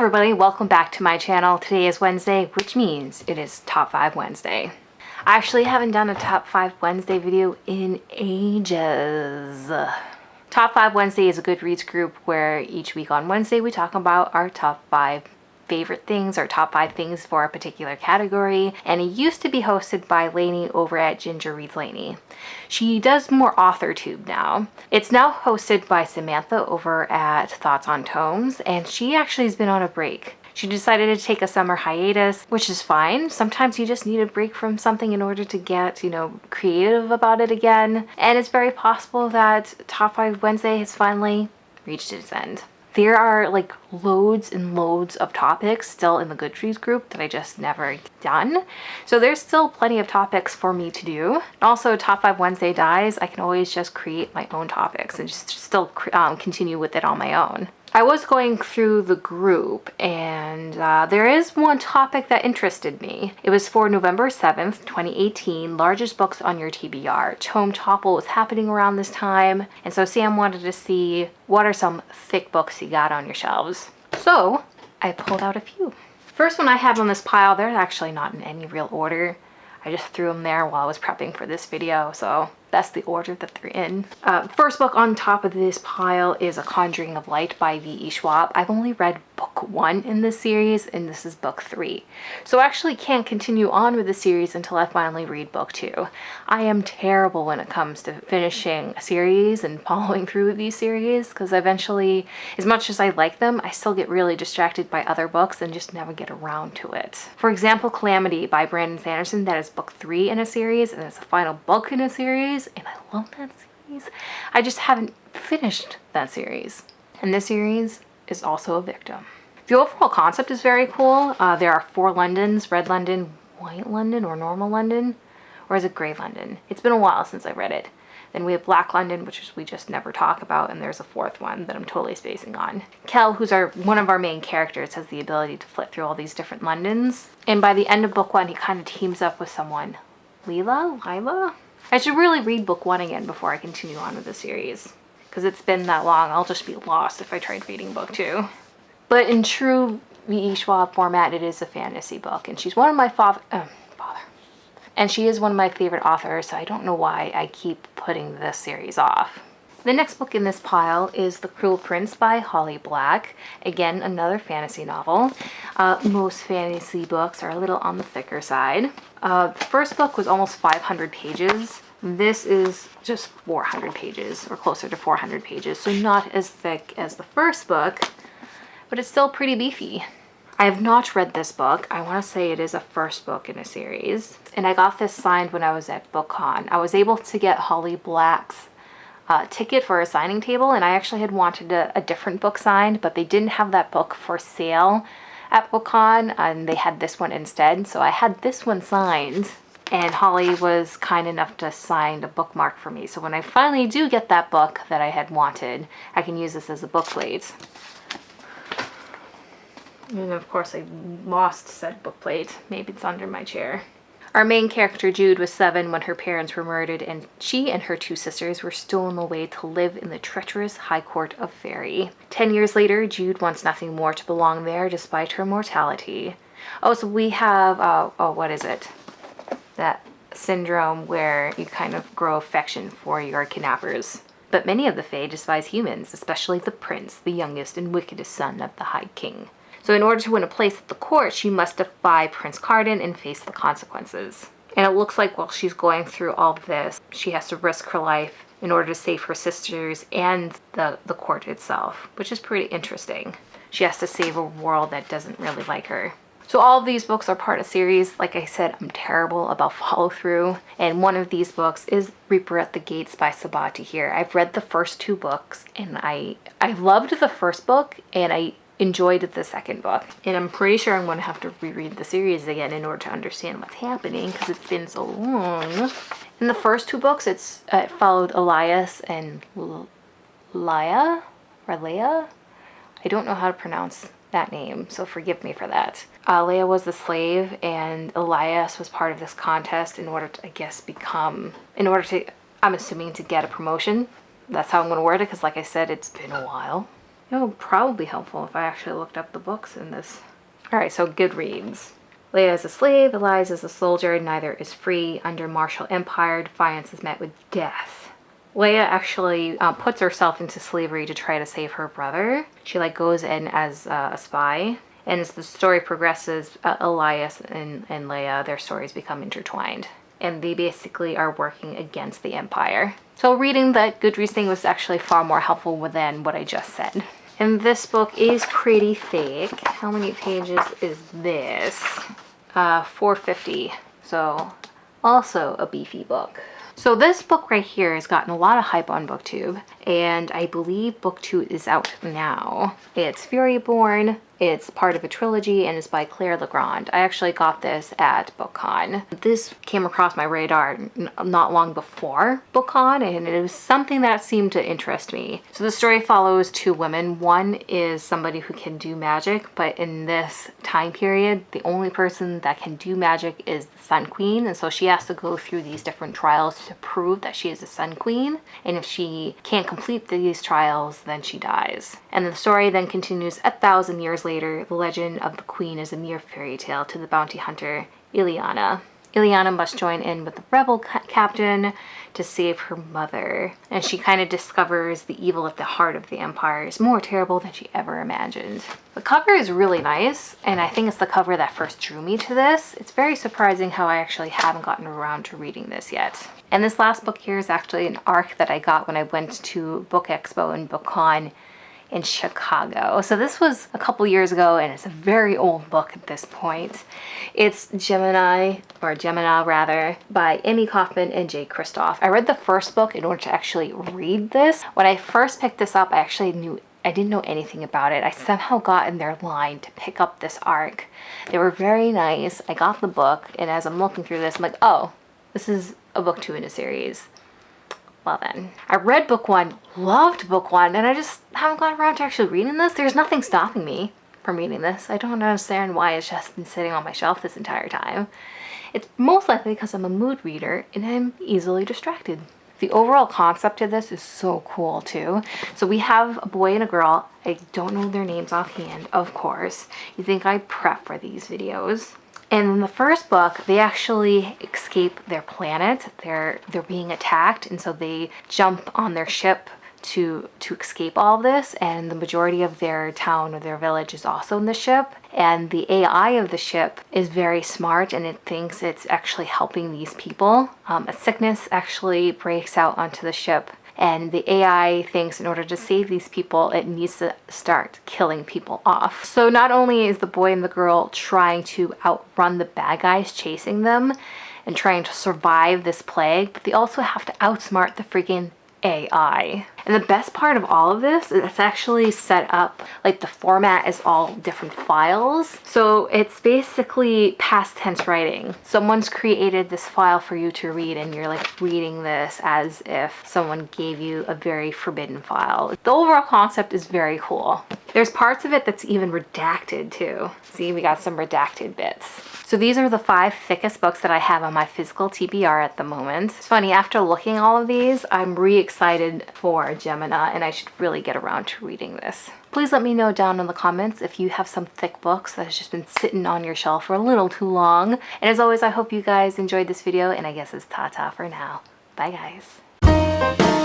everybody, welcome back to my channel. Today is Wednesday, which means it is Top 5 Wednesday. I actually haven't done a Top 5 Wednesday video in ages. Top 5 Wednesday is a Goodreads group where each week on Wednesday we talk about our top 5 favorite things or top 5 things for a particular category, and it used to be hosted by Lainey over at Ginger Reads Lainey. She does more AuthorTube now. It's now hosted by Samantha over at Thoughts on Tomes, and she actually has been on a break. She decided to take a summer hiatus, which is fine. Sometimes you just need a break from something in order to get, creative about it again. And it's very possible that Top 5 Wednesday has finally reached its end. There are like loads and loads of topics still in the Goodreads group that I just never done. So there's still plenty of topics for me to do. Also, Top 5 Wednesday dies, I can always just create my own topics and just still continue with it on my own. I was going through the group and there is one topic that interested me. It was for November 7th, 2018, largest books on your TBR. Tome Topple was happening around this time, and so Sam wanted to see what are some thick books you got on your shelves. So I pulled out a few. First one I have on this pile, they're actually not in any real order. I just threw them there while I was prepping for this video, so that's the order that they're in. First book on top of this pile is A Conjuring of Light by V.E. Schwab. I've only read book 1 in this series, and this is book 3. So I actually can't continue on with the series until I finally read book 2. I am terrible when it comes to finishing a series and following through with these series, because eventually, as much as I like them, I still get really distracted by other books and just never get around to it. For example, Calamity by Brandon Sanderson, that is book 3 in a series, and it's the final book in a series. And I love that series. I just haven't finished that series. And this series is also a victim. The overall concept is very cool. There are 4 Londons: Red London, White London, or Normal London, or is it Grey London? It's been a while since I read it. Then we have Black London, which we just never talk about, and there's a 4th one that I'm totally spacing on. Kel, who's one of our main characters, has the ability to flip through all these different Londons. And by the end of book 1, he kind of teams up with someone. Lila? I should really read book 1 again before I continue on with the series, because it's been that long. I'll just be lost if I tried reading book 2. But in true V.E. Schwab format, it is a fantasy book, and she's one of my and she is one of my favorite authors, so I don't know why I keep putting this series off. The next book in this pile is The Cruel Prince by Holly Black. Again, another fantasy novel. Most fantasy books are a little on the thicker side. The first book was almost 500 pages. This is just 400 pages, or closer to 400 pages, so not as thick as the first book, but it's still pretty beefy. I have not read this book. I want to say it is a first book in a series, and I got this signed when I was at BookCon. I was able to get Holly Black's ticket for a signing table, and I actually had wanted a different book signed, but they didn't have that book for sale at BookCon, and they had this one instead, so I had this one signed, and Holly was kind enough to sign a bookmark for me, so when I finally do get that book that I had wanted, I can use this as a book plate. And of course I lost said book plate. Maybe it's under my chair. Our main character, Jude, was 7 when her parents were murdered, and she and her 2 sisters were stolen away to live in the treacherous High Court of Fairy. 10 years later, Jude wants nothing more to belong there despite her mortality. Oh, so we have, what is it? That syndrome where you kind of grow affection for your kidnappers. But many of the Fae despise humans, especially the prince, the youngest and wickedest son of the High King. So in order to win a place at the court, she must defy Prince Carden and face the consequences. And it looks like while she's going through all of this, she has to risk her life in order to save her sisters and the court itself, which is pretty interesting. She has to save a world that doesn't really like her. So all of these books are part of a series. Like I said, I'm terrible about follow through. And one of these books is Reaper at the Gates by Sabaa Tahir. I've read the first 2 books, and I loved the first book, and I enjoyed the second book, and I'm pretty sure I'm going to have to reread the series again in order to understand what's happening, because it's been so long. In the first 2 books, it followed Elias and Leia. I don't know how to pronounce that name, so forgive me for that. Leia was the slave, and Elias was part of this contest in order to, I guess, I'm assuming, to get a promotion. That's how I'm going to word it, because like I said, it's been a while. It would probably be helpful if I actually looked up the books in this. Alright, so Goodreads. Leia is a slave, Elias is a soldier, neither is free. Under martial empire, defiance is met with death. Leia actually puts herself into slavery to try to save her brother. She goes in as a spy. And as the story progresses, Elias and Leia, their stories become intertwined. And they basically are working against the Empire. So reading that Goodreads thing was actually far more helpful than what I just said. And this book is pretty thick. How many pages is this? 450. So also a beefy book. So this book right here has gotten a lot of hype on BookTube, and I believe book 2 is out now. It's Furyborn. It's part of a trilogy and it's by Claire Legrand. I actually got this at BookCon. This came across my radar not long before BookCon, and it was something that seemed to interest me. So the story follows two women. One is somebody who can do magic, but in this time period, the only person that can do magic is the Sun Queen, and so she has to go through these different trials to prove that she is a Sun Queen, and if she can't complete these trials, then she dies. And the story then continues 1,000 years later. The legend of the queen is a mere fairy tale to the bounty hunter Ileana. Ileana must join in with the rebel captain to save her mother, and she kind of discovers the evil at the heart of the empire is more terrible than she ever imagined. The cover is really nice, and I think it's the cover that first drew me to this. It's very surprising how I actually haven't gotten around to reading this yet. And this last book here is actually an ARC that I got when I went to Book Expo and BookCon in Chicago. So this was a couple years ago, and it's a very old book at this point. It's Gemini rather, by Amy Kaufman and Jay Kristoff. I read the first book in order to actually read this. When I first picked this up, I didn't know anything about it. I somehow got in their line to pick up this ARC. They were very nice. I got the book, and as I'm looking through this, I'm like, oh, this is a book 2 in a series. Well then, I read book 1, loved book 1, and I just haven't gotten around to actually reading this. There's nothing stopping me from reading this. I don't understand why it's just been sitting on my shelf this entire time. It's most likely because I'm a mood reader and I'm easily distracted. The overall concept of this is so cool too. So we have a boy and a girl. I don't know their names offhand, of course. You think I prep for these videos. And in the first book, they actually escape their planet. They're being attacked, and so they jump on their ship to escape all of this, and the majority of their town or their village is also in the ship. And the AI of the ship is very smart, and it thinks it's actually helping these people. A sickness actually breaks out onto the ship, and the AI thinks in order to save these people, it needs to start killing people off. So not only is the boy and the girl trying to outrun the bad guys chasing them and trying to survive this plague, but they also have to outsmart the freaking AI. And the best part of all of this is it's actually set up, the format is all different files. So it's basically past tense writing. Someone's created this file for you to read, and you're reading this as if someone gave you a very forbidden file. The overall concept is very cool. There's parts of it that's even redacted too. See, we got some redacted bits. So these are the 5 thickest books that I have on my physical TBR at the moment. It's funny, after looking all of these, I'm re-excited for Gemini, and I should really get around to reading this. Please let me know down in the comments if you have some thick books that has just been sitting on your shelf for a little too long. And as always, I hope you guys enjoyed this video, and I guess it's ta-ta for now. Bye guys.